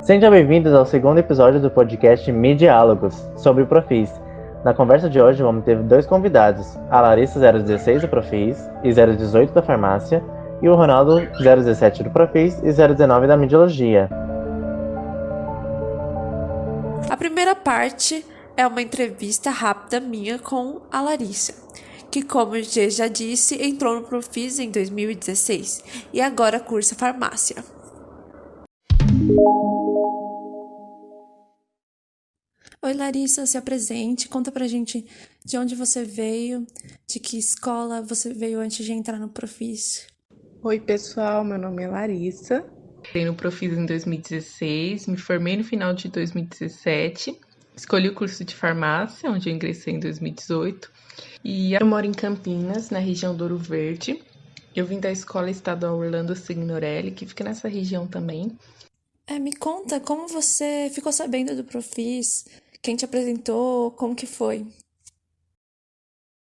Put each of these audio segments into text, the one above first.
Sejam bem-vindos ao segundo episódio do podcast Midiálogos, sobre o Profis. Na conversa de hoje vamos ter dois convidados, a Larissa 016 do Profis e 018 da Farmácia, e o Ronaldo 017 do Profis e 019 da Midiologia. A primeira parte é uma entrevista rápida minha com a Larissa, que, como eu já disse, entrou no Profis em 2016 e agora cursa farmácia. Oi, Larissa, se apresente, conta pra gente de onde você veio, de que escola você veio antes de entrar no Profis. Oi, pessoal, meu nome é Larissa. Entrei no Profis em 2016, me formei no final de 2017, escolhi o curso de farmácia, onde eu ingressei em 2018, e eu moro em Campinas, na região do Ouro Verde. Eu vim da Escola Estadual Orlando Signorelli, que fica nessa região também. Me conta como você ficou sabendo do Profis, quem te apresentou, como que foi?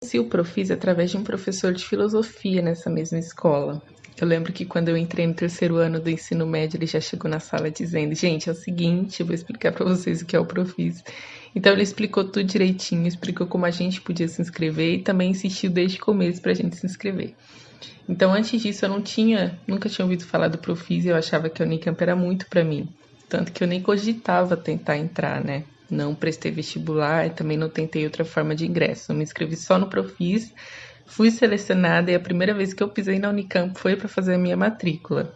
Conheci o Profis através de um professor de filosofia nessa mesma escola. Eu lembro que quando eu entrei no terceiro ano do ensino médio, ele já chegou na sala dizendo: gente, é o seguinte, eu vou explicar para vocês o que é o Profis. Então ele explicou tudo direitinho, explicou como a gente podia se inscrever e também insistiu desde o começo para a gente se inscrever. Então antes disso eu nunca tinha ouvido falar do Profis e eu achava que a Unicamp era muito para mim. Tanto que eu nem cogitava tentar entrar, né? Não prestei vestibular e também não tentei outra forma de ingresso. Eu me inscrevi só no Profis, fui selecionada e a primeira vez que eu pisei na Unicamp foi para fazer a minha matrícula.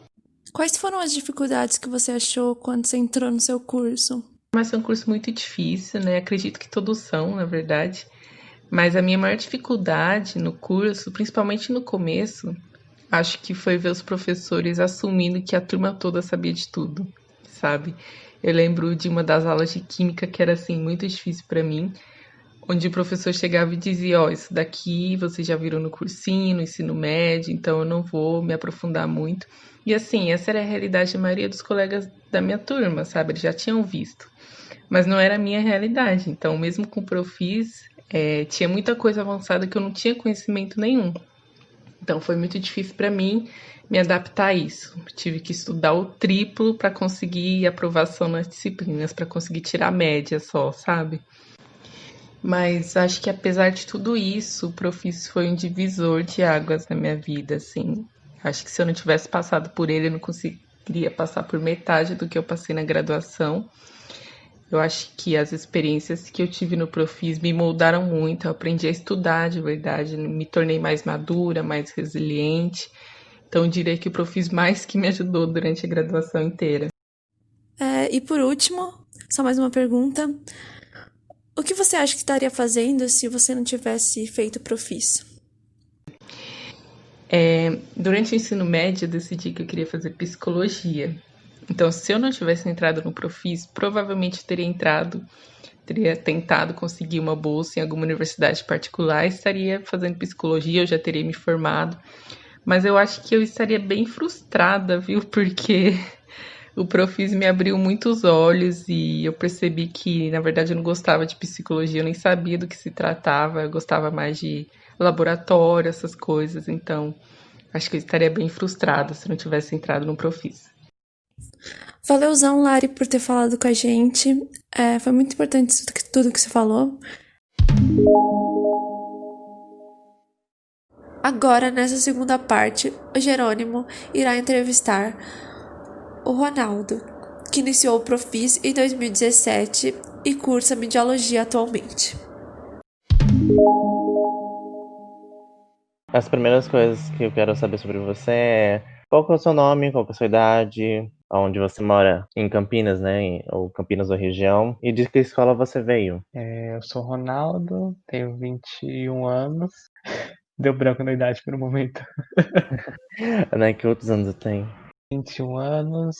Quais foram as dificuldades que você achou quando você entrou no seu curso? Mas é um curso muito difícil, né? Acredito que todos são, na verdade. Mas a minha maior dificuldade no curso, principalmente no começo, acho que foi ver os professores assumindo que a turma toda sabia de tudo, sabe? Eu lembro de uma das aulas de química que era assim muito difícil para mim, onde o professor chegava e dizia: ó, isso daqui vocês já viram no cursinho, no ensino médio, então eu não vou me aprofundar muito. E assim, essa era a realidade da maioria dos colegas da minha turma, sabe? Eles já tinham visto. Mas não era a minha realidade. Então, mesmo com o Profis, tinha muita coisa avançada que eu não tinha conhecimento nenhum. Então foi muito difícil para mim me adaptar a isso. Tive que estudar o triplo para conseguir aprovação nas disciplinas, para conseguir tirar a média só, sabe? Mas acho que apesar de tudo isso, o Profis foi um divisor de águas na minha vida, assim. Acho que se eu não tivesse passado por ele, eu não conseguiria passar por metade do que eu passei na graduação. Eu acho que as experiências que eu tive no Profis me moldaram muito. Eu aprendi a estudar de verdade, me tornei mais madura, mais resiliente. Então, eu diria que o Profis mais que me ajudou durante a graduação inteira. E por último, só mais uma pergunta. O que você acha que estaria fazendo se você não tivesse feito Profis? Durante o ensino médio, eu decidi que eu queria fazer psicologia. Então, se eu não tivesse entrado no Profis, provavelmente teria tentado conseguir uma bolsa em alguma universidade particular, estaria fazendo psicologia, eu já teria me formado. Mas eu acho que eu estaria bem frustrada, viu? Porque o Profis me abriu muitos olhos e eu percebi que, na verdade, eu não gostava de psicologia, eu nem sabia do que se tratava, eu gostava mais de laboratório, essas coisas. Então, acho que eu estaria bem frustrada se não tivesse entrado no Profis. Valeuzão, Lari, por ter falado com a gente. Foi muito importante tudo que você falou. Agora, nessa segunda parte, o Jerônimo irá entrevistar o Ronaldo, que iniciou o Profis em 2017 e cursa Midiologia atualmente. As primeiras coisas que eu quero saber sobre você é qual que é o seu nome, qual que é a sua idade, onde você mora em Campinas, né? Ou Campinas ou região, e de que escola você veio. Eu sou Ronaldo, tenho 21 anos. Deu branco na idade por um momento. Né? Que outros anos eu tenho? 21 anos.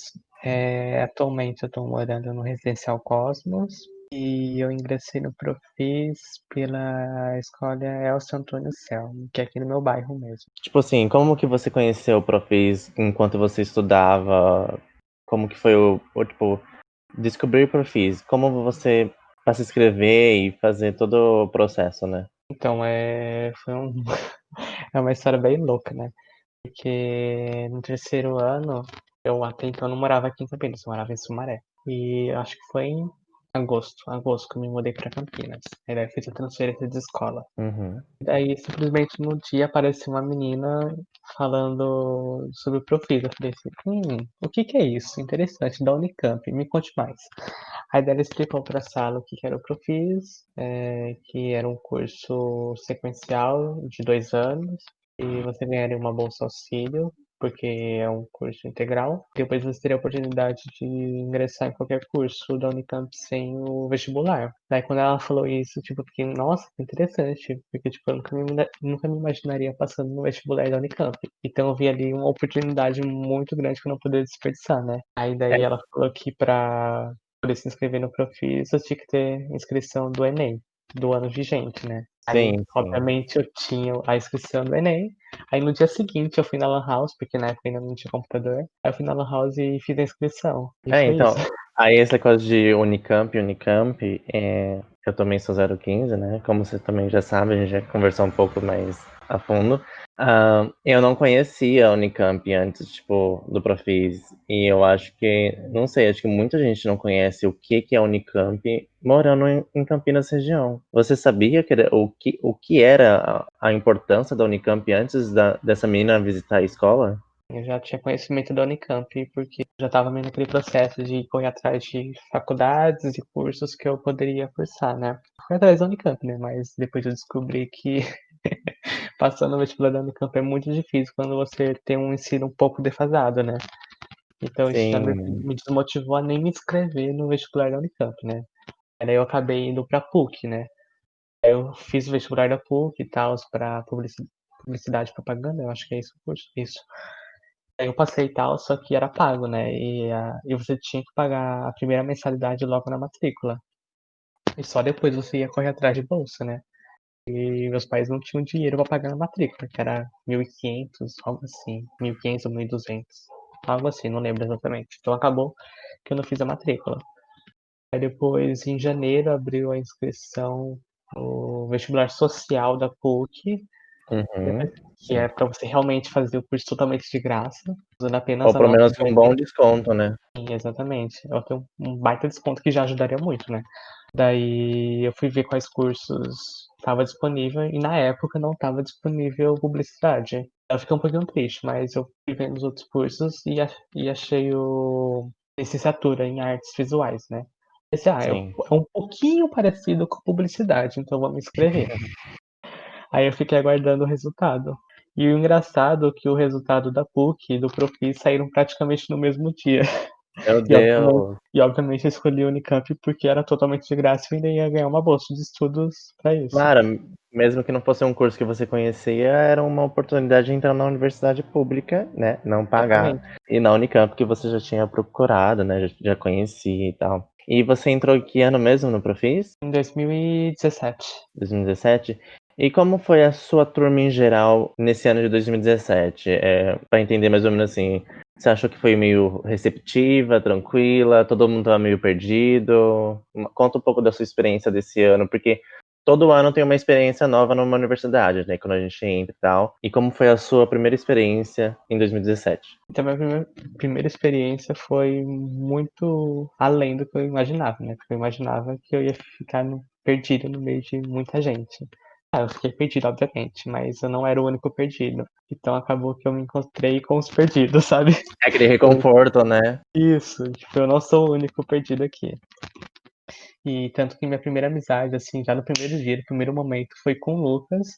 Atualmente eu estou morando no Residencial Cosmos. E eu ingressei no Profis pela escola Elcio Antônio Selmo, que é aqui no meu bairro mesmo. Tipo assim, como que você conheceu o Profis enquanto você estudava? Como que foi tipo, descobrir o Profis? Como você, para se inscrever e fazer todo o processo, né? Então, foi é uma história bem louca, né? Porque no terceiro ano, eu até então não morava aqui em Campinas, eu morava em Sumaré. E acho que foi em agosto que eu me mudei pra Campinas. Aí daí eu fiz a transferência de escola. Uhum. Daí, simplesmente no dia apareceu uma menina falando sobre o Profis. Eu falei assim, o que que é isso? Interessante, da Unicamp, me conte mais. Aí daí ela explicou para a sala o que que era o Profis, que era um curso sequencial de 2 anos, e você ganharia uma bolsa auxílio, porque é um curso integral. Depois você teria a oportunidade de ingressar em qualquer curso da Unicamp sem o vestibular. Daí quando ela falou isso, tipo, eu fiquei, nossa, que interessante, porque tipo, eu nunca me imaginaria passando no vestibular da Unicamp. Então eu vi ali uma oportunidade muito grande que eu não poderia desperdiçar, né? Aí É, daí ela falou que para poder se inscrever no Profis, eu tinha que ter inscrição do Enem, do ano vigente, né? Aí, sim, sim. obviamente, eu tinha a inscrição do Enem. Aí no dia seguinte eu fui na Lan House, porque na época ainda não tinha computador. Aí eu fui na Lan House e fiz a inscrição. E foi Então, isso. aí essa coisa de Unicamp, eu também sou 015, né? Como você também já sabe, a gente já conversou um pouco mais a fundo. Eu não conhecia a Unicamp antes, tipo, do Profis. E eu acho que, não sei, acho que muita gente não conhece o que que é a Unicamp morando em Campinas região. Você sabia o que era a importância da Unicamp antes dessa menina visitar a escola? Eu já tinha conhecimento da Unicamp, porque eu já estava meio naquele processo de correr atrás de faculdades e cursos que eu poderia cursar, né? Fui atrás da Unicamp, né? Mas depois eu descobri que passando no vestibular da Unicamp é muito difícil quando você tem um ensino um pouco defasado, né? Então isso já Sim, me desmotivou a nem me inscrever no vestibular da Unicamp, né? Aí eu acabei indo pra PUC, né? Aí eu fiz o vestibular da PUC e tal, pra publicidade e propaganda, eu acho que é isso o curso, isso. Aí eu passei e tal, só que era pago, né? E você tinha que pagar a primeira mensalidade logo na matrícula. E só depois você ia correr atrás de bolsa, né? E meus pais não tinham dinheiro pra pagar na matrícula, que era 1.500, algo assim. 1.500 ou 1.200. Algo assim, não lembro exatamente. Então acabou que eu não fiz a matrícula. Aí depois, em janeiro, abriu a inscrição no vestibular social da PUC, uhum, que é sim. para você realmente fazer o curso totalmente de graça, usando Ou apenas a pelo nota menos do com um Enem. bom desconto, né? Exatamente. Eu tenho um baita desconto que já ajudaria muito, né? Daí eu fui ver quais cursos estava disponível e na época não estava disponível publicidade. Eu fiquei um pouquinho triste, mas eu fui vendo os outros cursos e achei o licenciatura em artes visuais, né? Esse, Sim. é um pouquinho parecido com publicidade, então vou me inscrever. Aí eu fiquei aguardando o resultado. E o engraçado é que o resultado da PUC e do Profis saíram praticamente no mesmo dia. Meu E obviamente, Deus. eu escolhi a Unicamp porque era totalmente de graça e eu ainda ia ganhar uma bolsa de estudos para isso. Claro, mesmo que não fosse um curso que você conhecia, era uma oportunidade de entrar na universidade pública, né? Não pagar. Exatamente. E na Unicamp que você já tinha procurado, né? Já conhecia e tal. E você entrou em que ano mesmo no Profis? Em 2017. 2017? E como foi a sua turma em geral nesse ano de 2017? Para entender mais ou menos assim, você achou que foi meio receptiva, tranquila, todo mundo estava meio perdido? Conta um pouco da sua experiência desse ano, porque todo ano tem uma experiência nova numa universidade, né, quando a gente entra e tal. E como foi a sua primeira experiência em 2017? Então, minha primeira experiência foi muito além do que eu imaginava, né? Porque eu imaginava que eu ia ficar perdido no meio de muita gente. Ah, eu fiquei perdido, obviamente, mas eu não era o único perdido. Então acabou que eu me encontrei com os perdidos, sabe? É aquele reconforto, né? Isso, tipo, eu não sou o único perdido aqui. E tanto que minha primeira amizade, assim, já no primeiro dia, no primeiro momento, foi com o Lucas.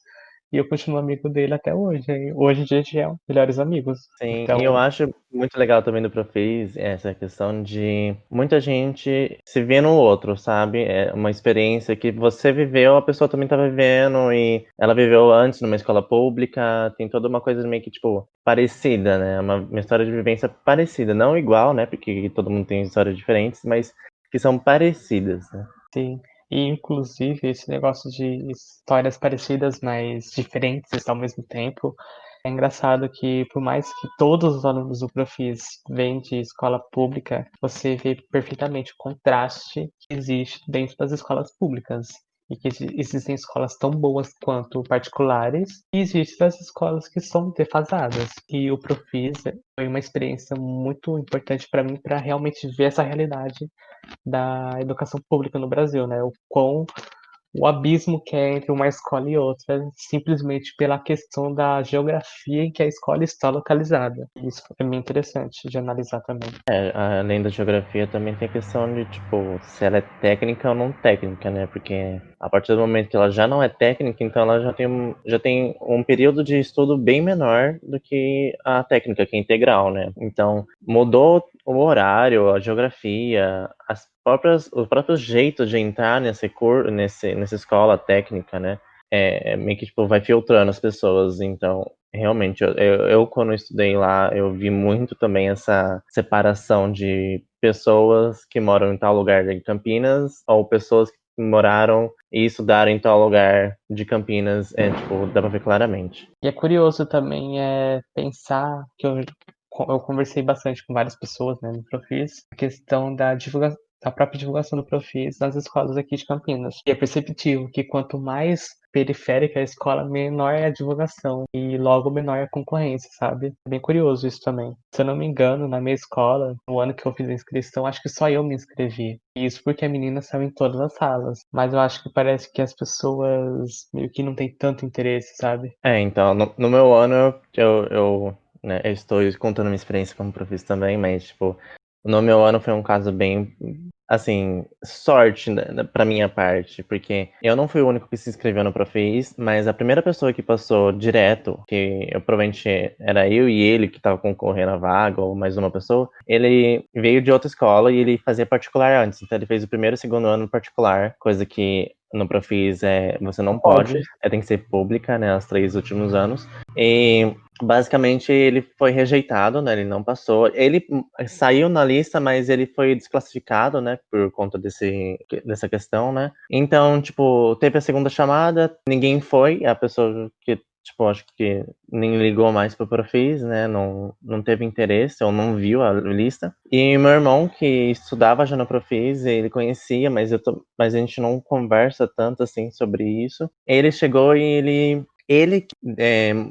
E eu continuo amigo dele até hoje. E hoje em dia a gente é melhores amigos. Sim, e eu Então, acho muito legal também do Profis essa questão de muita gente se vê no outro, sabe? É uma experiência que você viveu, a pessoa também tá vivendo, e ela viveu antes numa escola pública, tem toda uma coisa meio que, tipo, parecida, né? Uma história de vivência parecida, não igual, né? Porque todo mundo tem histórias diferentes, mas que são parecidas, né? sim. E inclusive esse negócio de histórias parecidas, mas diferentes ao mesmo tempo, é engraçado que por mais que todos os alunos do Profis vêm de escola pública, você vê perfeitamente o contraste que existe dentro das escolas públicas. e que existem escolas tão boas quanto particulares e existem as escolas que são defasadas. E o Profis foi uma experiência muito importante para mim para realmente ver essa realidade da educação pública no Brasil, né? O abismo que é entre uma escola e outra, simplesmente pela questão da geografia em que a escola está localizada. Isso é bem interessante de analisar também. Além da geografia, também tem a questão de, tipo, se ela é técnica ou não técnica, né? Porque a partir do momento que ela já não é técnica, então ela já tem um período de estudo bem menor do que a técnica, que é integral, né? Então, mudou o horário, a geografia, os próprios jeitos de entrar nessa escola técnica, né? Meio que, tipo, vai filtrando as pessoas, então... Realmente, eu quando estudei lá, eu vi muito também essa separação de pessoas que moram em tal lugar de Campinas ou pessoas que moraram e estudaram em tal lugar de Campinas, tipo, dá pra ver claramente. E é curioso também pensar que eu conversei bastante com várias pessoas, né, no Profis, a questão da própria divulgação do Profis nas escolas aqui de Campinas. E é perceptível que quanto mais periférica a escola, menor é a divulgação e logo menor é a concorrência, sabe? É bem curioso isso também. Se eu não me engano, na minha escola, no ano que eu fiz a inscrição, acho que só eu me inscrevi. E isso porque a menina saiu em todas as salas. Mas eu acho que parece que as pessoas meio que não têm tanto interesse, sabe? Então, no meu ano, né, eu estou contando minha experiência como professor também, mas, tipo, no meu ano foi um caso bem, assim, sorte pra minha parte, porque eu não fui o único que se inscreveu no Profis, mas a primeira pessoa que passou direto, que eu provavelmente era eu e ele que tava concorrendo à vaga, ou mais uma pessoa, ele veio de outra escola e ele fazia particular antes, então ele fez o primeiro e segundo ano particular, coisa que no Profis você não pode, Pode. tem que ser pública, né, os 3 últimos anos, e basicamente ele foi rejeitado, né? Ele não passou. Ele saiu na lista, mas ele foi desclassificado, né? Por conta dessa questão, né? Então, tipo, teve a segunda chamada, ninguém foi. A pessoa que, tipo, acho que nem ligou mais pro Profis, né? Não teve interesse ou não viu a lista. E meu irmão, que estudava já no Profis, ele conhecia, mas a gente não conversa tanto assim sobre isso. Ele chegou e ele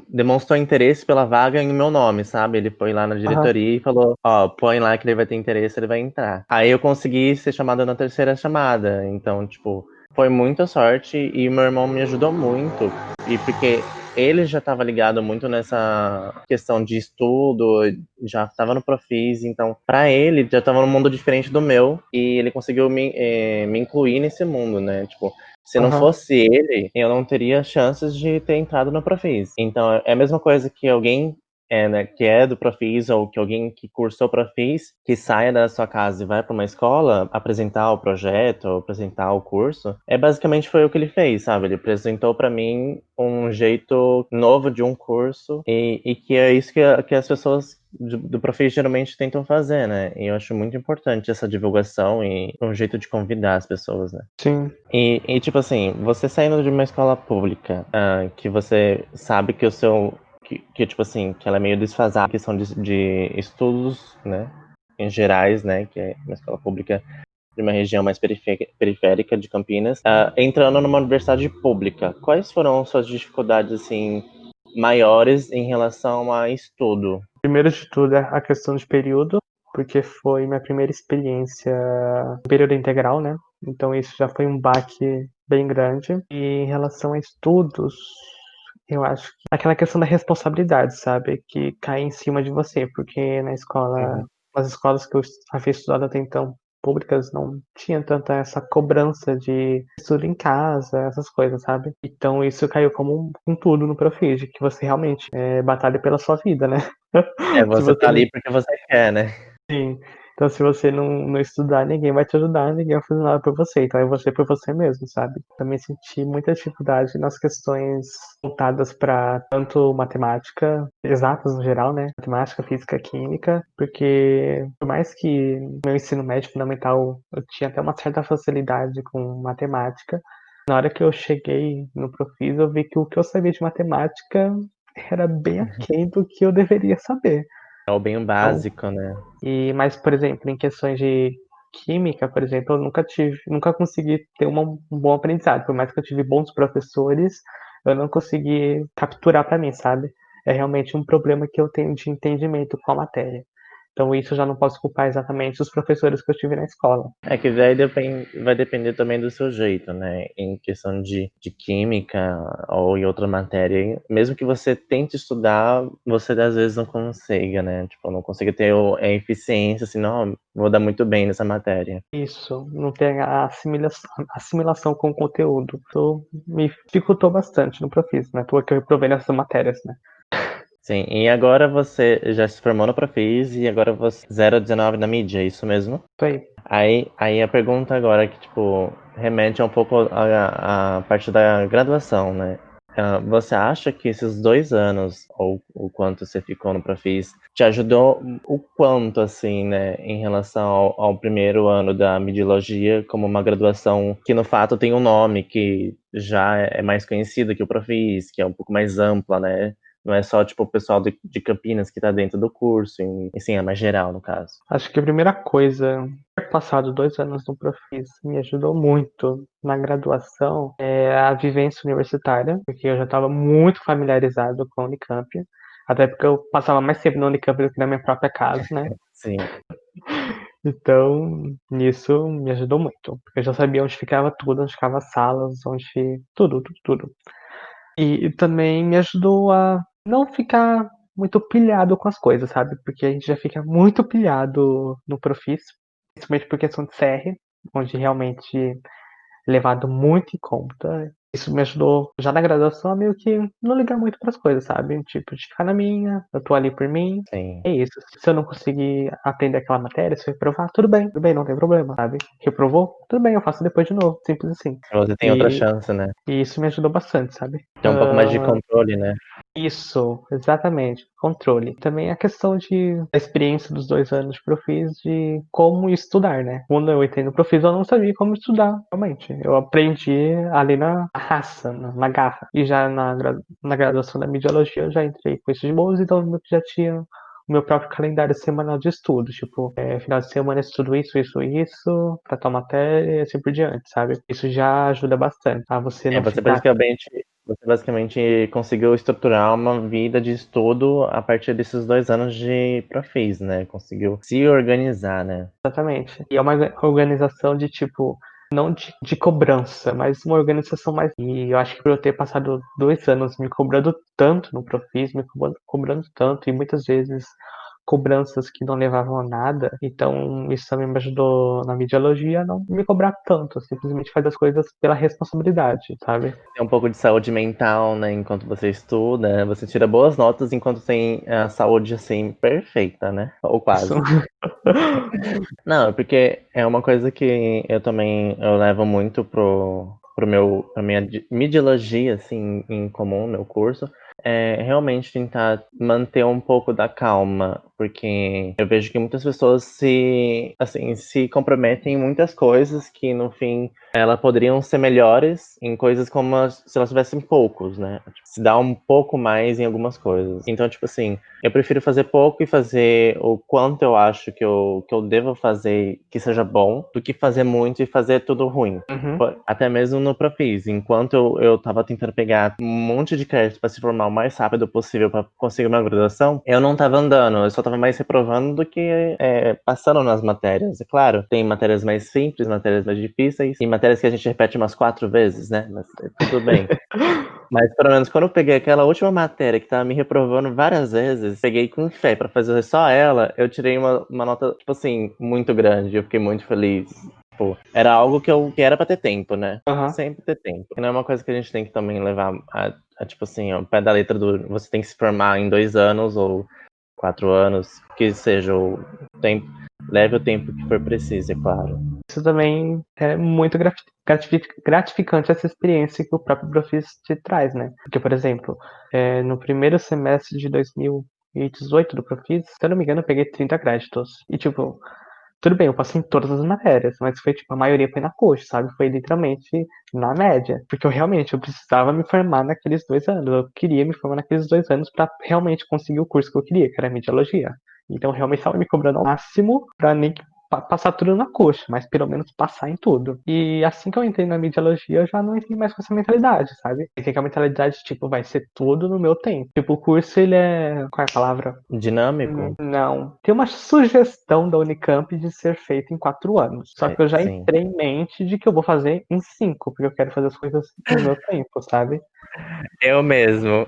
demonstrou interesse pela vaga em meu nome, sabe? Ele foi lá na Aham. diretoria e falou, ó, põe lá que ele vai ter interesse, ele vai entrar. Aí eu consegui ser chamada na terceira chamada. Então, tipo, foi muita sorte e meu irmão me ajudou muito. E porque ele já estava ligado muito nessa questão de estudo, já estava no Profis, então para ele já estava num mundo diferente do meu e ele conseguiu me incluir nesse mundo, né? Tipo, se não Aham. fosse ele, eu não teria chances de ter entrado no Profis. Então, é a mesma coisa que alguém né, que é do Profis ou que alguém que cursou Profis, que saia da sua casa e vai para uma escola apresentar o projeto, ou apresentar o curso, basicamente foi o que ele fez, sabe? Ele apresentou para mim um jeito novo de um curso e que é isso que as pessoas do Profis geralmente tentam fazer, né? E eu acho muito importante essa divulgação e um jeito de convidar as pessoas, né? Sim. E tipo assim, você saindo de uma escola pública, que você sabe que o seu. Tipo assim, que ela é meio desfasada, questão de estudos, né? Em gerais, né? Que é uma escola pública de uma região mais periférica de Campinas, entrando numa universidade pública. Quais foram suas dificuldades, assim, maiores em relação a estudo? Primeiro de tudo é a questão de período, porque foi minha primeira experiência em período integral, né? Então isso já foi um baque bem grande. E em relação a estudos, eu acho que aquela questão da responsabilidade, sabe? Que cai em cima de você, porque Uhum. nas escolas que eu havia estudado até então, públicas, não tinha tanta essa cobrança de estudo em casa, essas coisas, sabe? Então isso caiu como um tudo no Profid, que você realmente batalha pela sua vida, né? Se Você você tá não. ali porque você quer, né? Sim. Então, se você não estudar, ninguém vai te ajudar, ninguém vai fazer nada por você. Então, é você por você mesmo, sabe? Também senti muita dificuldade nas questões voltadas para tanto matemática, exatas no geral, né? Matemática, física, química, porque por mais que no meu ensino médio fundamental eu tinha até uma certa facilidade com matemática, na hora que eu cheguei no Profis, eu vi que o que eu sabia de matemática era bem aquém do que eu deveria saber. É o bem Então, básico, né? mas, por exemplo, em questões de química, por exemplo, eu nunca consegui ter um bom aprendizado. Por mais que eu tive bons professores, eu não consegui capturar para mim, sabe? É realmente um problema que eu tenho de entendimento com a matéria. Então isso eu já não posso culpar exatamente os professores que eu tive na escola. É que vai depender também do seu jeito, né? Em questão de química ou em outra matéria. Mesmo que você tente estudar, você às vezes não consiga, né? Tipo, não consiga ter a eficiência, assim, não, vou dar muito bem nessa matéria. Isso, não tem a assimilação com o conteúdo. Então, me dificultou bastante no Profis, né? Tô que eu reprovei nessas matérias, né? Sim, e agora você já se formou no Profis e agora você 019 na mídia, é isso mesmo? Isso aí. Aí a pergunta agora que, tipo, remete um pouco à parte da graduação, né? Você acha que esses 2 anos, ou o quanto você ficou no Profis, te ajudou o quanto, assim, né, em relação ao primeiro ano da Midiologia, como uma graduação que, no fato, tem um nome que já é mais conhecido que o Profis, que é um pouco mais ampla, né? Não é só, tipo, o pessoal de Campinas que tá dentro do curso, e sim, é mais geral, no caso. Acho que a primeira coisa, ter passado 2 anos no Profis me ajudou muito na graduação é a vivência universitária, porque eu já estava muito familiarizado com a Unicamp, até porque eu passava mais tempo na Unicamp do que na minha própria casa, né? Sim. Então, nisso me ajudou muito, porque eu já sabia onde ficava tudo, onde ficava as salas, tudo, tudo, tudo. E também me ajudou a não ficar muito pilhado com as coisas, sabe? Porque a gente já fica muito pilhado no Profis, principalmente por questão de CR, onde realmente é levado muito em conta. Isso me ajudou já na graduação a meio que não ligar muito para as coisas, sabe? Tipo, de ficar na minha, eu tô ali por mim. Sim. É isso. Se eu não conseguir aprender aquela matéria, se eu reprovar, tudo bem, não tem problema, sabe? Reprovou? Tudo bem, eu faço depois de novo, simples assim. Você tem outra E, chance, né? e isso me ajudou bastante, sabe? Tem um pouco mais de controle, né? Isso, exatamente, controle. Também a questão da experiência dos 2 anos de Profis, de como estudar, né? Quando eu entrei no Profis, eu não sabia como estudar, realmente. Eu aprendi ali na raça, na garra. E já na graduação da Midiologia, eu já entrei com isso de boas, então eu já tinha o meu próprio calendário semanal de estudo. Tipo, final de semana eu estudo isso, pra tal matéria e assim por diante, sabe? Isso já ajuda bastante, a você não Você ficar. basicamente conseguiu estruturar uma vida de estudo a partir desses 2 anos de Profis, né? Conseguiu se organizar, né? Exatamente. E é uma organização de tipo, não de cobrança, mas uma organização mais. E eu acho que por eu ter passado 2 anos me cobrando tanto no Profis, me cobrando tanto, e muitas vezes cobranças que não levavam a nada, então isso também me ajudou na mediologia a não me cobrar tanto, simplesmente fazer as coisas pela responsabilidade, sabe? Tem um pouco de saúde mental, né? Enquanto você estuda, você tira boas notas enquanto tem a saúde, assim, perfeita, né? Ou Isso. quase. Não, porque é uma coisa que eu levo muito pra minha midiologia, assim, em comum, meu curso, é realmente tentar manter um pouco da calma, porque eu vejo que muitas pessoas se comprometem em muitas coisas que, no fim, elas poderiam ser melhores em coisas como se elas tivessem poucos, né? Tipo, se dá um pouco mais em algumas coisas. Então, tipo assim, eu prefiro fazer pouco e fazer o quanto eu acho que eu devo fazer que seja bom, do que fazer muito e fazer tudo ruim. Uhum. Até mesmo no Profis, enquanto eu tava tentando pegar um monte de crédito para se formar o mais rápido possível para conseguir uma graduação, eu não tava andando, eu só tava mais reprovando do que passando nas matérias. É claro, tem matérias mais simples, matérias mais difíceis, e matérias que a gente repete umas 4 vezes, né? Mas tudo bem. Mas pelo menos quando eu peguei aquela última matéria que tava me reprovando várias vezes, peguei com fé pra fazer só ela, eu tirei uma nota, tipo assim, muito grande. Eu fiquei muito feliz. Tipo, era algo que era pra ter tempo, né? Aham. Sempre ter tempo. E não é uma coisa que a gente tem que também levar tipo assim, ao pé da letra do você tem que se formar em 2 anos ou 4 anos, que seja o tempo. Leve o tempo que for preciso, é claro. Isso também é muito gratificante essa experiência que o próprio Profis te traz, né? Porque, por exemplo, no primeiro semestre de 2018 do Profis, se eu não me engano, eu peguei 30 créditos. E, tipo, tudo bem, eu passei em todas as matérias, mas foi, tipo, a maioria foi na coxa, sabe? Foi literalmente na média. Porque eu precisava me formar naqueles 2 anos. Eu queria me formar naqueles 2 anos pra realmente conseguir o curso que eu queria, que era mediologia. Então, realmente estava me cobrando ao máximo pra nem passar tudo na coxa, mas pelo menos passar em tudo. E assim que eu entrei na mediologia, eu já não entrei mais com essa mentalidade, sabe? Eu entrei com a mentalidade, tipo, vai ser tudo no meu tempo. Tipo, o curso, ele é... Qual é a palavra? Dinâmico? Não. Tem uma sugestão da Unicamp de ser feito em 4 anos. Só que eu já Sim. entrei em mente de que eu vou fazer em 5, porque eu quero fazer as coisas no meu tempo, sabe? Eu mesmo.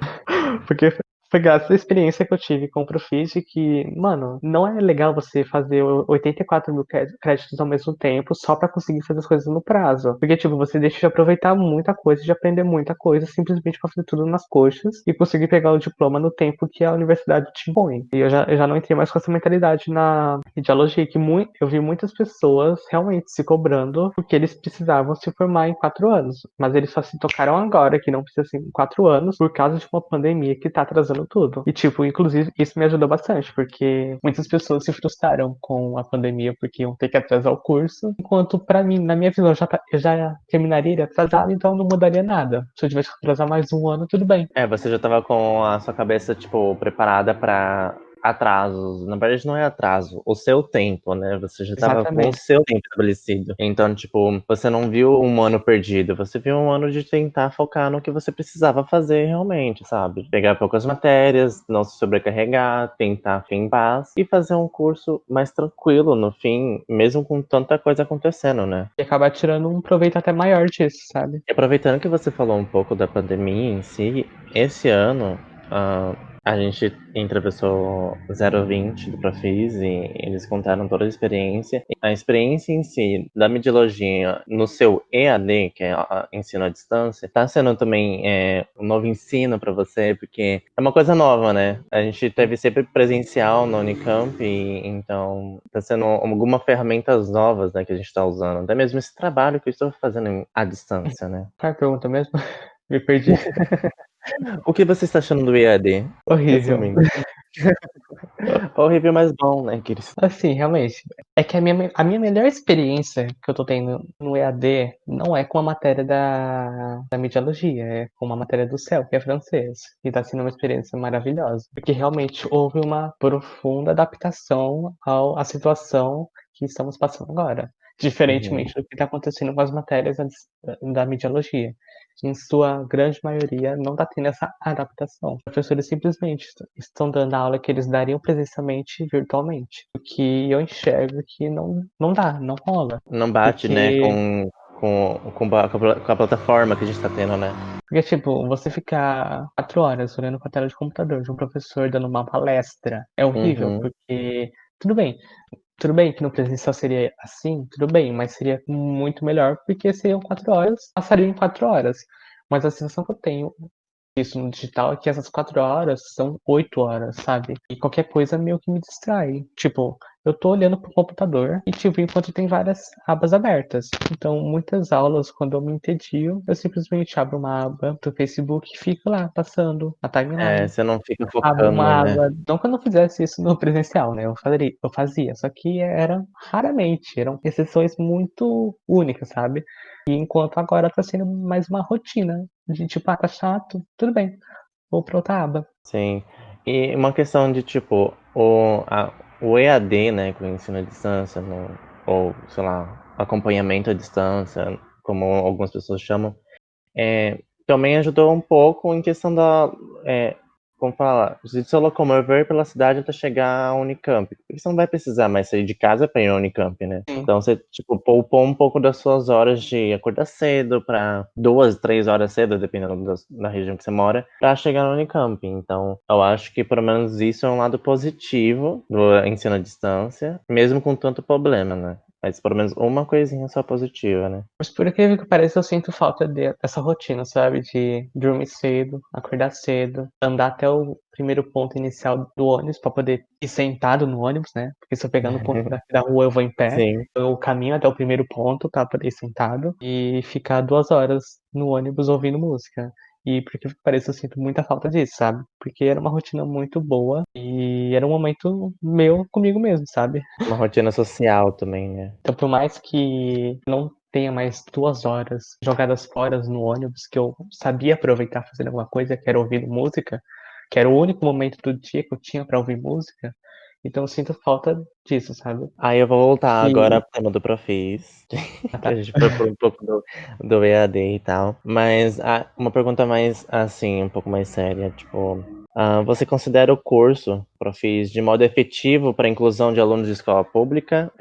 Porque foi graças à experiência que eu tive com o Profis de que, mano, não é legal você fazer 84 mil créditos ao mesmo tempo só pra conseguir fazer as coisas no prazo. Porque, tipo, você deixa de aproveitar muita coisa, de aprender muita coisa, simplesmente pra fazer tudo nas coxas e conseguir pegar o diploma no tempo que a universidade te impõe. E eu já não entrei mais com essa mentalidade na ideologia, que eu vi muitas pessoas realmente se cobrando porque eles precisavam se formar em 4 anos. Mas eles só se tocaram agora que não precisa ser em 4 anos por causa de uma pandemia que tá atrasando tudo. E, tipo, inclusive, isso me ajudou bastante, porque muitas pessoas se frustraram com a pandemia porque iam ter que atrasar o curso, enquanto pra mim, na minha visão, eu já terminaria ele atrasado, então não mudaria nada. Se eu tivesse que atrasar mais um ano, tudo bem. Você já tava com a sua cabeça, tipo, preparada pra atrasos. Na verdade, não é atraso, o seu tempo, né? Você já tava com o Exatamente. seu tempo estabelecido. Então, tipo, você não viu um ano perdido, você viu um ano de tentar focar no que você precisava fazer realmente, sabe? Pegar poucas matérias, não se sobrecarregar, tentar ficar em paz e fazer um curso mais tranquilo no fim, mesmo com tanta coisa acontecendo, né? E acabar tirando um proveito até maior disso, sabe? E aproveitando que você falou um pouco da pandemia em si, esse ano a gente entrevistou 020 do Profis e eles contaram toda a experiência. A experiência em si da mediologia no seu EAD, que é ensino à distância, está sendo também um novo ensino para você, porque é uma coisa nova, né? A gente teve sempre presencial na Unicamp, então está sendo algumas ferramentas novas, né, que a gente está usando. Até mesmo esse trabalho que eu estou fazendo à distância, né? Qual é a pergunta mesmo? Me perdi. O que você está achando do EAD? Horrível. Resumindo. Horrível, mas bom, né, Cris? Assim, realmente, é que a minha melhor experiência que eu tô tendo no EAD não é com a matéria da mediologia, é com uma matéria do CEL, que é francês. E tá sendo uma experiência maravilhosa. Porque realmente houve uma profunda adaptação à situação que estamos passando agora. Uhum. Diferentemente do que está acontecendo com as matérias da mediologia. Em sua grande maioria, não está tendo essa adaptação. Os professores simplesmente estão dando a aula que eles dariam presencialmente virtualmente. O que eu enxergo que não dá, não rola. Não bate, né, Porque, com a plataforma que a gente tá tendo, né? porque, tipo, você ficar 4 horas olhando para a tela de computador de um professor dando uma palestra é horrível, Uhum. porque, tudo bem, tudo bem que no presencial seria assim, tudo bem, mas seria muito melhor porque seriam 4 horas, passariam em 4 horas. Mas a sensação que eu tenho isso no digital é que essas 4 horas são 8 horas, sabe? E qualquer coisa meio que me distrai. Tipo, eu tô olhando pro computador e, tipo, enquanto tem várias abas abertas. Então, muitas aulas, quando eu me entedio, eu simplesmente abro uma aba do Facebook e fico lá, passando a timeline. Você não fica Abro focando, uma né? aba. Não que eu não fizesse isso no presencial, né? Eu fazia, só que era raramente, eram exceções muito únicas, sabe? E enquanto agora tá sendo mais uma rotina de tipo, tá chato, tudo bem, vou pra outra aba. Sim. E uma questão de, tipo, o EAD, né, com o ensino à distância, ou, sei lá, acompanhamento à distância, como algumas pessoas chamam, também ajudou um pouco em questão é, como fala, de se locomover pela cidade até chegar à Unicamp. Porque você não vai precisar mais sair de casa para ir à Unicamp, né? Sim. Então você, tipo, poupou um pouco das suas horas de acordar cedo para 2, 3 horas cedo, dependendo da região que você mora, para chegar na Unicamp. Então, eu acho que pelo menos isso é um lado positivo do ensino à distância, mesmo com tanto problema, né? Mas pelo menos uma coisinha só positiva, né? Mas por incrível que pareça, eu sinto falta dessa rotina, sabe? De dormir cedo, acordar cedo, andar até o primeiro ponto inicial do ônibus pra poder ir sentado no ônibus, né? Porque se eu pegar no ponto da rua, eu vou em pé. Sim. Eu caminho até o primeiro ponto pra poder ir sentado e ficar 2 horas no ônibus ouvindo música. E por incrível que pareça, eu sinto muita falta disso, sabe? Porque era uma rotina muito boa e era um momento meu comigo mesmo, sabe? Uma rotina social também, né? Então, por mais que não tenha mais 2 horas jogadas fora no ônibus, que eu sabia aproveitar fazendo alguma coisa, que era ouvindo música, que era o único momento do dia que eu tinha para ouvir música, Então eu sinto falta disso, sabe? Aí eu vou voltar E agora pro tema do Profis. tá. A gente foi por um pouco do EAD e tal. Mas uma pergunta mais, assim, um pouco mais séria. Tipo, você considera o curso Profis de modo efetivo para a inclusão de alunos de escola pública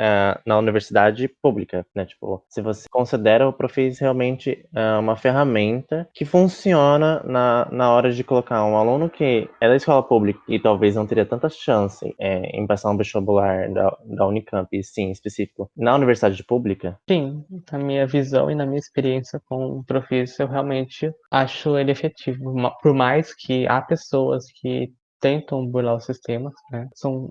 na universidade pública, né? Tipo, se você considera o Profis realmente uma ferramenta que funciona na hora de colocar um aluno que é da escola pública e talvez não teria tanta chance em passar um vestibular da Unicamp, sim, específico, na universidade pública. Sim, na minha visão e na minha experiência com o Profis, eu realmente acho ele efetivo. Por mais que há pessoas que tentam burlar o sistema, né?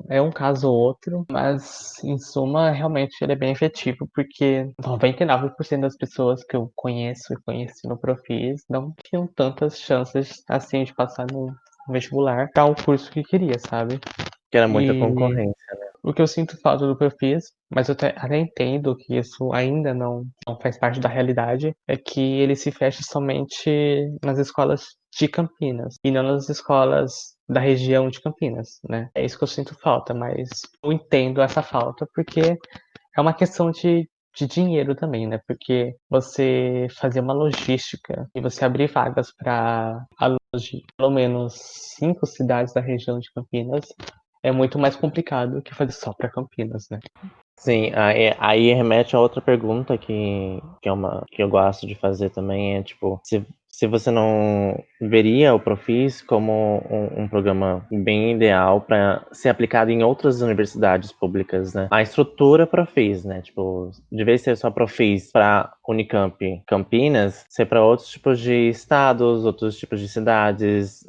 É um caso ou outro, mas em suma, realmente ele é bem efetivo, porque 99% das pessoas que eu conheço e conheci no Profis não tinham tantas chances assim de passar no vestibular para o curso que queria, sabe? Que era muita E concorrência. o que eu sinto falta do que eu fiz, mas eu até entendo que isso ainda não faz parte da realidade, é que ele se fecha somente nas escolas de Campinas e não nas escolas da região de Campinas, né? É isso que eu sinto falta, mas eu entendo essa falta porque é uma questão de dinheiro também, né? Porque você fazer uma logística e você abrir vagas para alunos de pelo menos 5 cidades da região de Campinas é muito mais complicado que fazer só para Campinas, né? Sim, aí remete a outra pergunta que eu gosto de fazer também, é tipo, se você não veria o Profis como um programa bem ideal para ser aplicado em outras universidades públicas, né? A estrutura Profis, né? Tipo, de vez de ser só Profis para Unicamp Campinas, ser para outros tipos de estados, outros tipos de cidades,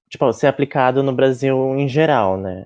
tipo, ser aplicado no Brasil em geral, né?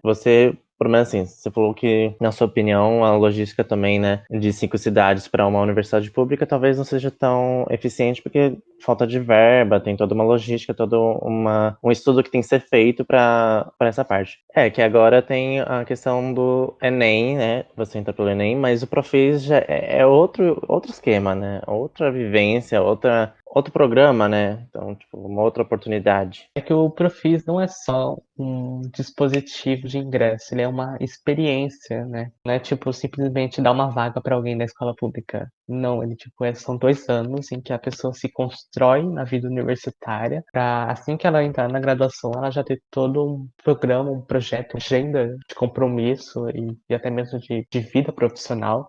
Pelo menos assim, você falou que, na sua opinião, a logística também, né, de 5 cidades para uma universidade pública talvez não seja tão eficiente porque falta de verba, tem toda uma logística, um estudo que tem que ser feito para essa parte. É, que agora tem a questão do Enem, né, você entra pelo Enem, mas o Profis já é outro esquema, né, outra vivência, outro programa, né, então, tipo, uma outra oportunidade. É que o Profis não é só um dispositivo de ingresso, ele é uma experiência, né? Não é tipo simplesmente dar uma vaga para alguém da escola pública. Não, ele tipo são 2 anos em que a pessoa se constrói na vida universitária para assim que ela entrar na graduação, ela já ter todo um programa, um projeto, agenda de compromisso e até mesmo de vida profissional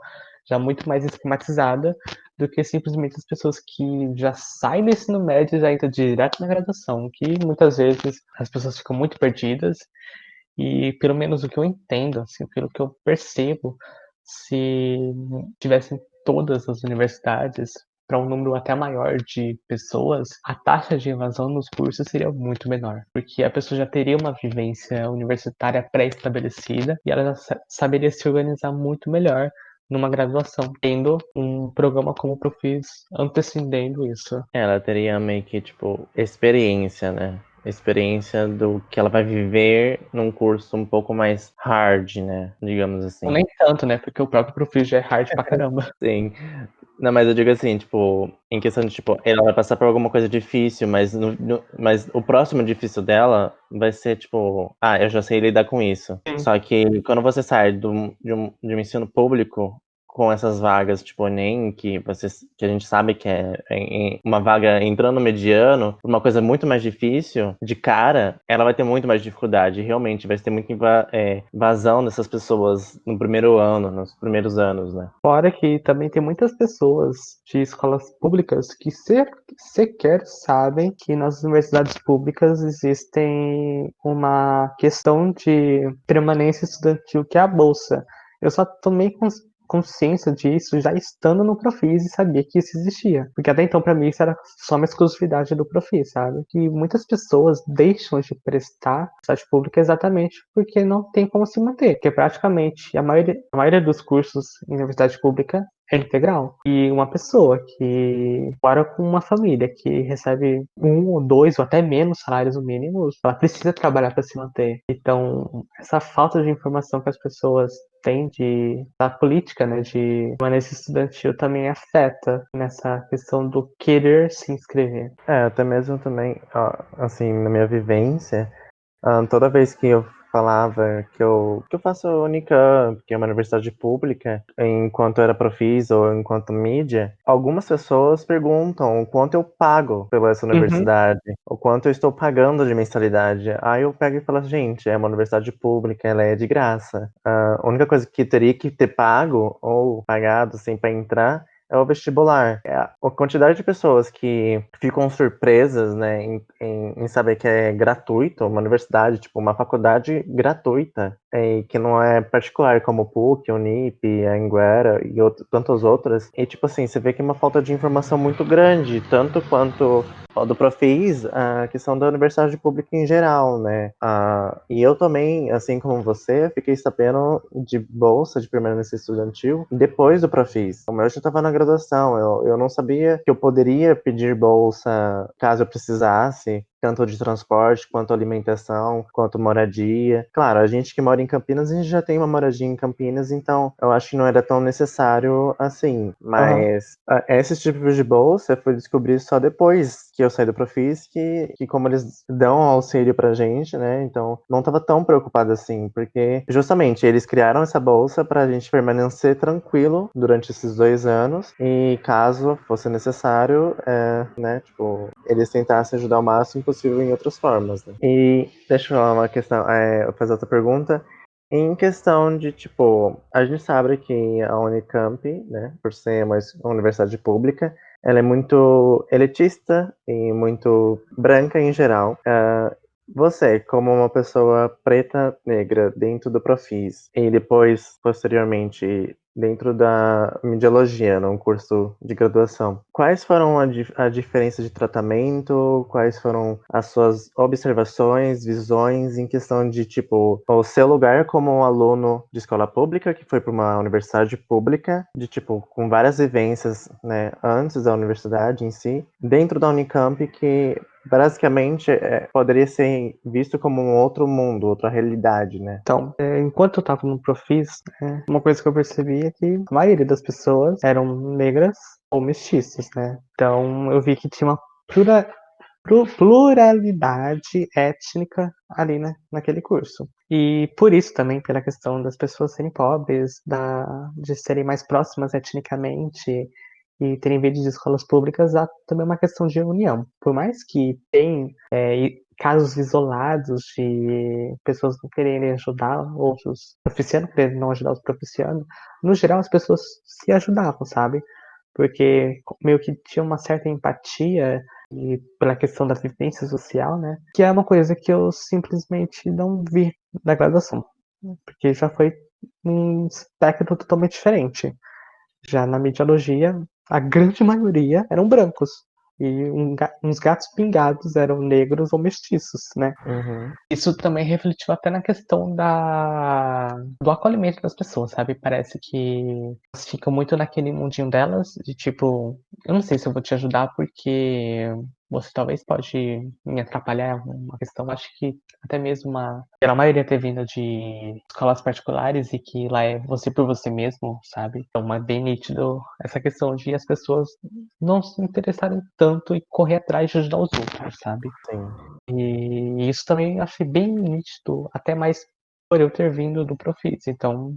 já muito mais esquematizada do que simplesmente as pessoas que já saem do ensino médio e já entram direto na graduação, que muitas vezes as pessoas ficam muito perdidas e pelo menos o que eu entendo, assim, pelo que eu percebo, se tivessem todas as universidades para um número até maior de pessoas, a taxa de evasão nos cursos seria muito menor, porque a pessoa já teria uma vivência universitária pré-estabelecida e ela já saberia se organizar muito melhor numa graduação, tendo um programa como o Profis antecedendo isso. Ela teria meio que, tipo, experiência, né? Experiência do que ela vai viver num curso um pouco mais hard, né? Digamos Ou assim. nem tanto, né? Porque o próprio Profis já é hard pra caramba. Sim. Não, mas eu digo assim, tipo, em questão de, tipo, ela vai passar por alguma coisa difícil, mas o próximo difícil dela vai ser, tipo, eu já sei lidar com isso. Sim. Só que quando você sai de um ensino público, com essas vagas, tipo, Enem, que a gente sabe que é uma vaga entrando no mediano, uma coisa muito mais difícil, de cara, ela vai ter muito mais dificuldade. Realmente, vai ter muita vazão dessas pessoas no primeiro ano, nos primeiros anos, né? Fora que também tem muitas pessoas de escolas públicas que sequer sabem que nas universidades públicas existem uma questão de permanência estudantil que é a bolsa. Eu só tomei consciência disso já estando no Profis e sabia que isso existia. Porque até então, para mim, isso era só uma exclusividade do Profis, sabe? Que muitas pessoas deixam de prestar universidade pública exatamente porque não tem como se manter. Porque praticamente a maioria dos cursos em universidade pública é integral. E uma pessoa que mora com uma família que recebe 1 ou 2 ou até menos salários mínimos, ela precisa trabalhar para se manter. Então, essa falta de informação que as pessoas têm da política, né, de permanência estudantil também afeta nessa questão do querer se inscrever. Até mesmo também, ó, assim, na minha vivência, toda vez que eu falava que eu faço Unicamp, que é uma universidade pública, enquanto era Profis ou enquanto mídia, algumas pessoas perguntam o quanto eu pago pela essa universidade, o quanto eu estou pagando de mensalidade. Aí eu pego e falo, gente, é uma universidade pública, ela é de graça. A única coisa que teria que ter pago ou pagado, assim, para entrar é o vestibular. A quantidade de pessoas que ficam surpresas, né, em saber que é gratuito, uma universidade, tipo, uma faculdade gratuita, e que não é particular, como o PUC, a Unip, a Anguera e tantas outras. E, tipo assim, você vê que é uma falta de informação muito grande, tanto quanto do Profis, a questão da universidade pública em geral, né? E eu também, assim como você, fiquei sabendo de bolsa de permanência estudantil depois do Profis. Como eu já estava na graduação, eu não sabia que eu poderia pedir bolsa caso eu precisasse, tanto de transporte, quanto alimentação, quanto moradia. Claro, a gente que mora em Campinas, a gente já tem uma moradia em Campinas, então eu acho que não era tão necessário assim. Mas esse tipo de bolsa eu fui descobrir só depois que eu saí do Profis, que como eles dão auxílio pra gente, né, então não tava tão preocupado assim, porque justamente eles criaram essa bolsa pra gente permanecer tranquilo durante esses 2 anos, e caso fosse necessário, né, tipo, eles tentassem ajudar o máximo possível em outras formas, né. E deixa eu falar uma questão, eu fazer outra pergunta. Em questão de, tipo, a gente sabe que a Unicamp, né, por ser uma universidade pública, ela é muito elitista e muito branca em geral. Você, como uma pessoa preta, negra, dentro do Profis, e depois, posteriormente, dentro da Mediologia, num curso de graduação, quais foram a diferença de tratamento? Quais foram as suas observações, visões em questão de, tipo, o seu lugar como um aluno de escola pública, que foi para uma universidade pública, de, tipo, com várias vivências, né, antes da universidade em si, dentro da Unicamp, que basicamente poderia ser visto como um outro mundo, outra realidade, né? Então, enquanto eu tava no Profis, uma coisa que eu percebi é que a maioria das pessoas eram negras ou mestiças, né? Então, eu vi que tinha uma pluralidade étnica ali, né, naquele curso. E por isso também, pela questão das pessoas serem pobres, de serem mais próximas etnicamente e terem vindo de escolas públicas, há também uma questão de união. Por mais que tem casos isolados de pessoas não quererem ajudar outros proficianos, querendo não ajudar os proficianos, no geral as pessoas se ajudavam, sabe? Porque meio que tinha uma certa empatia e pela questão da vivência social, né? Que é uma coisa que eu simplesmente não vi na graduação, porque já foi um espectro totalmente diferente. Já na mediologia, a grande maioria eram brancos. E uns gatos pingados eram negros ou mestiços, né? Uhum. Isso também refletiu até na questão do acolhimento das pessoas, sabe? Parece que elas ficam muito naquele mundinho delas, de tipo, eu não sei se eu vou te ajudar porque você talvez pode me atrapalhar em uma questão. Acho que até mesmo pela maioria ter vindo de escolas particulares e que lá é você por você mesmo, sabe? Então é bem nítido essa questão de as pessoas não se interessarem tanto e correr atrás de ajudar os outros, sabe? Sim. E isso também achei bem nítido, até mais por eu ter vindo do Profis. Então,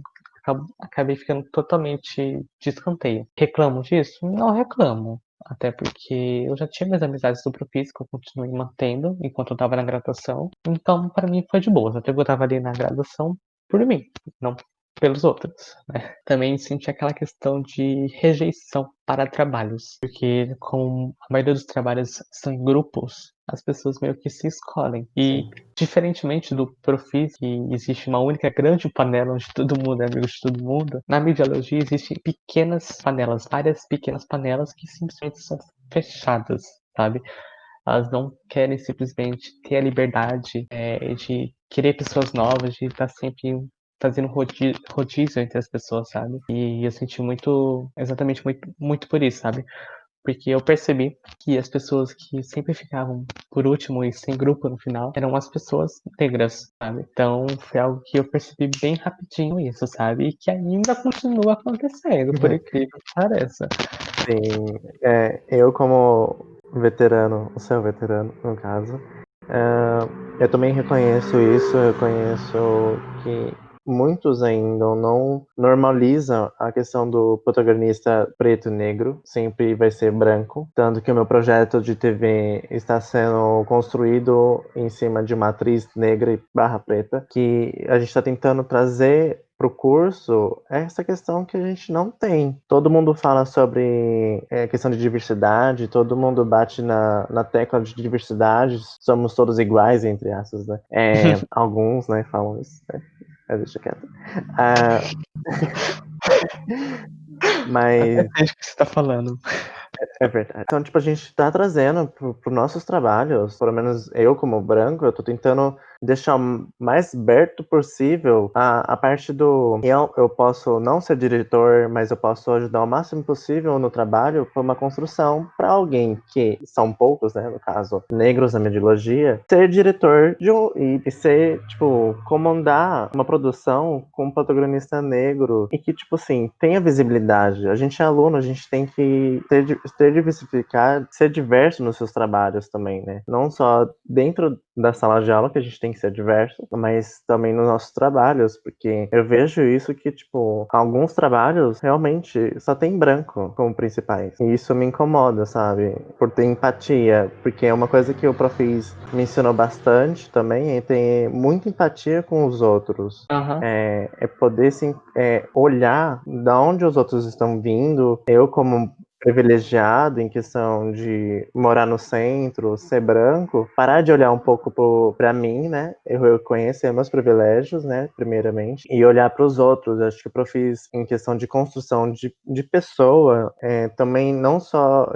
acabei ficando totalmente de escanteio. Reclamo disso? Não reclamo. Até porque eu já tinha minhas amizades do Profis, que eu continuei mantendo enquanto eu estava na graduação. Então, para mim foi de boa. Até que eu estava ali na graduação por mim, não pelos outros, né? Também senti aquela questão de rejeição para trabalhos, porque como a maioria dos trabalhos são em grupos, as pessoas meio que se escolhem. E diferentemente do Profis, que existe uma única grande panela onde todo mundo é amigo de todo mundo, na mediologia existem pequenas panelas, várias pequenas panelas que simplesmente são fechadas, sabe? Elas não querem simplesmente ter a liberdade de querer pessoas novas, de estar sempre fazendo rodízio entre as pessoas, sabe? E eu senti exatamente muito por isso, sabe? Porque eu percebi que as pessoas que sempre ficavam por último e sem grupo no final eram as pessoas negras, sabe? Então foi algo que eu percebi bem rapidinho isso, sabe? E que ainda continua acontecendo, por incrível que pareça. Sim, eu como veterano, o seu veterano, no caso, Eu também reconheço isso, eu reconheço que muitos ainda não normalizam a questão do protagonista preto e negro, sempre vai ser branco, tanto que o meu projeto de TV está sendo construído em cima de uma atriz negra e barra preta, que a gente está tentando trazer para o curso essa questão que a gente não tem. Todo mundo fala sobre questão de diversidade, todo mundo bate na tecla de diversidade, somos todos iguais, entre aspas, né? Alguns, né, falam isso, né? Deixa quieto. Mas Até sei o que você tá falando. é verdade. Então, tipo, a gente tá trazendo pro nossos trabalhos, pelo menos eu como branco, eu tô tentando deixar o mais aberto possível a parte do eu posso não ser diretor, mas eu posso ajudar o máximo possível no trabalho para uma construção para alguém que são poucos, né, no caso, negros na mediologia, ser diretor e ser, tipo, comandar uma produção com um protagonista negro e que, tipo assim, tenha visibilidade. A gente é aluno, a gente tem que ter diversificar, ser diverso nos seus trabalhos também, né? Não só dentro da sala de aula que a gente tem que ser diverso, mas também nos nossos trabalhos, porque eu vejo isso que, tipo, alguns trabalhos realmente só tem branco como principais. E isso me incomoda, sabe? Por ter empatia, porque é uma coisa que o Profis me ensinou bastante também, é ter muita empatia com os outros. Aham. É poder olhar da onde os outros estão vindo. Eu, como privilegiado em questão de morar no centro, ser branco, parar de olhar um pouco para mim, né? Eu reconhecer meus privilégios, né? Primeiramente, e olhar para os outros. Acho que o Profis, em questão de construção de pessoa, também não só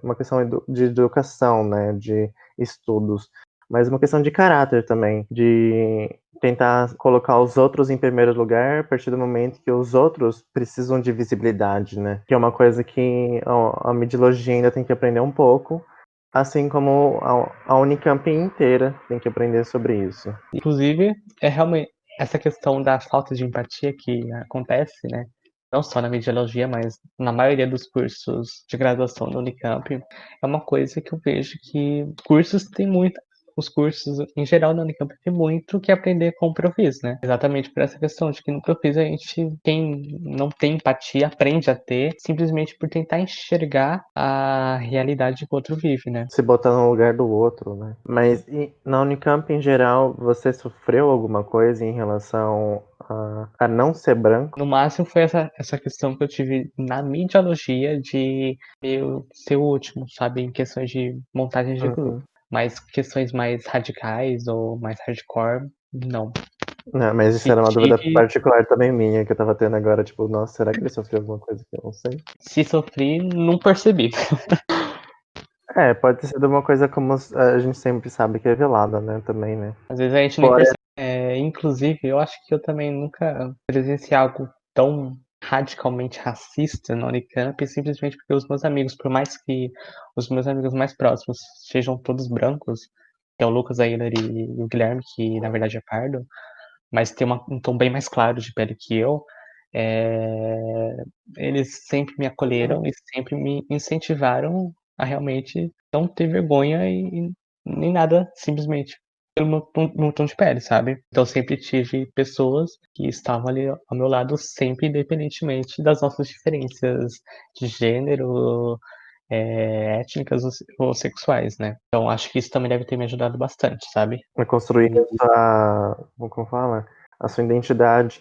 uma questão de educação, né? De estudos, mas uma questão de caráter também, de tentar colocar os outros em primeiro lugar a partir do momento que os outros precisam de visibilidade, né? Que é uma coisa que a mediologia ainda tem que aprender um pouco, assim como a Unicamp inteira tem que aprender sobre isso. Inclusive, é realmente essa questão da falta de empatia que acontece, né? Não só na mediologia, mas na maioria dos cursos de graduação da Unicamp, é uma coisa que eu vejo que os cursos em geral na Unicamp tem muito que aprender com o Profis, né? Exatamente por essa questão de que no Profis quem não tem empatia aprende a ter simplesmente por tentar enxergar a realidade que o outro vive, né? Se botar no lugar do outro, né? Mas na Unicamp, em geral, você sofreu alguma coisa em relação a não ser branco? No máximo foi essa questão que eu tive na mediologia de eu ser o último, sabe? Em questões de montagem de grupo. Uhum. Mas questões mais radicais ou mais hardcore, não. Não, mas isso Se era uma dúvida tive, particular também minha, que eu tava tendo agora, tipo, nossa, será que ele sofreu alguma coisa que eu não sei? se sofri, não percebi. Pode ter sido uma coisa como a gente sempre sabe que é velada, né, também, né? Às vezes a gente nem Porém, percebe. Inclusive, eu acho que eu também nunca presenciei algo tão radicalmente racista na Unicamp, simplesmente porque os meus amigos, por mais que os meus amigos mais próximos sejam todos brancos, que é o Lucas, a Hilary e o Guilherme, que na verdade é pardo, mas tem um tom bem mais claro de pele que eu, é, eles sempre me acolheram e sempre me incentivaram a realmente não ter vergonha e nem nada, simplesmente pelo meu tom de pele, sabe? Então sempre tive pessoas que estavam ali ao meu lado sempre, independentemente das nossas diferenças de gênero, étnicas ou sexuais, né? Então acho que isso também deve ter me ajudado bastante, sabe? construir como fala? A sua identidade,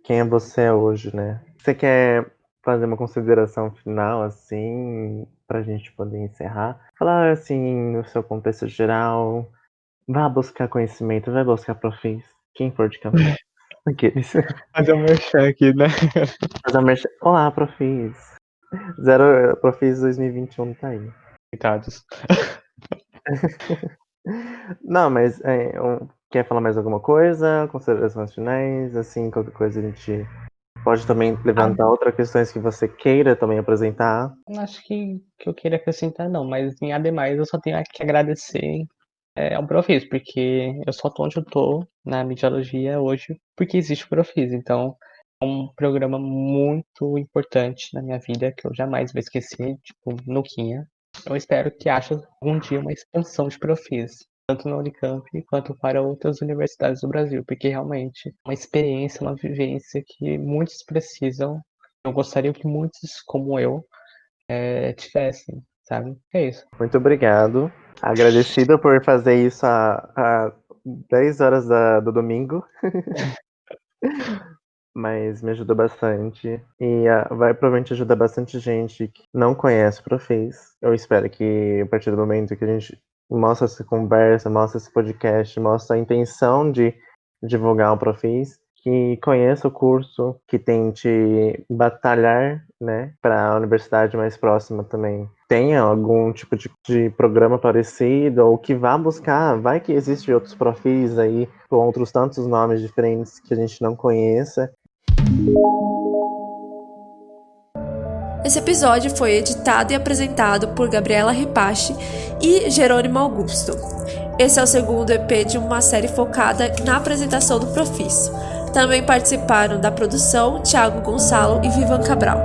quem é você hoje, né? Você quer fazer uma consideração final, assim, pra gente poder encerrar? Falar, assim, no seu contexto geral, vá buscar conhecimento, vai buscar profis, quem for de caminho. Aqueles. Fazer um merchan aqui, né? Fazer uma Olá, profis. Zero Profis 2021 tá aí. Coitados. Não, mas quer falar mais alguma coisa? Considerações finais? Assim, qualquer coisa a gente pode também levantar outras questões que você queira também apresentar. Não acho que eu queira acrescentar, não, mas em ademais eu só tenho que agradecer ao Profis, porque eu só tô onde eu tô na mediologia hoje porque existe o Profis. Então, é um programa muito importante na minha vida que eu jamais vou esquecer, tipo, Nuquinha. Eu espero que haja algum dia uma expansão de Profis. tanto na Unicamp quanto para outras universidades do Brasil, porque realmente é uma experiência, uma vivência que muitos precisam. Eu gostaria que muitos, como eu, tivessem, sabe? É isso. Muito obrigado. Agradecido por fazer isso a 10 horas do domingo. Mas me ajudou bastante. E vai provavelmente ajudar bastante gente que não conhece o Profis. Eu espero que a partir do momento que a gente mostra essa conversa, mostra esse podcast, mostra a intenção de divulgar o Profis, que conheça o curso, que tente batalhar, né, para a universidade mais próxima também tenha algum tipo de programa parecido, ou que vá buscar, vai que existe outros Profis aí, com outros tantos nomes diferentes que a gente não conheça. Esse episódio foi editado e apresentado por Gabriela Ripache e Jerônimo Augusto. Esse é o segundo EP de uma série focada na apresentação do Profis. Também participaram da produção Thiago Gonçalo e Vivan Cabral.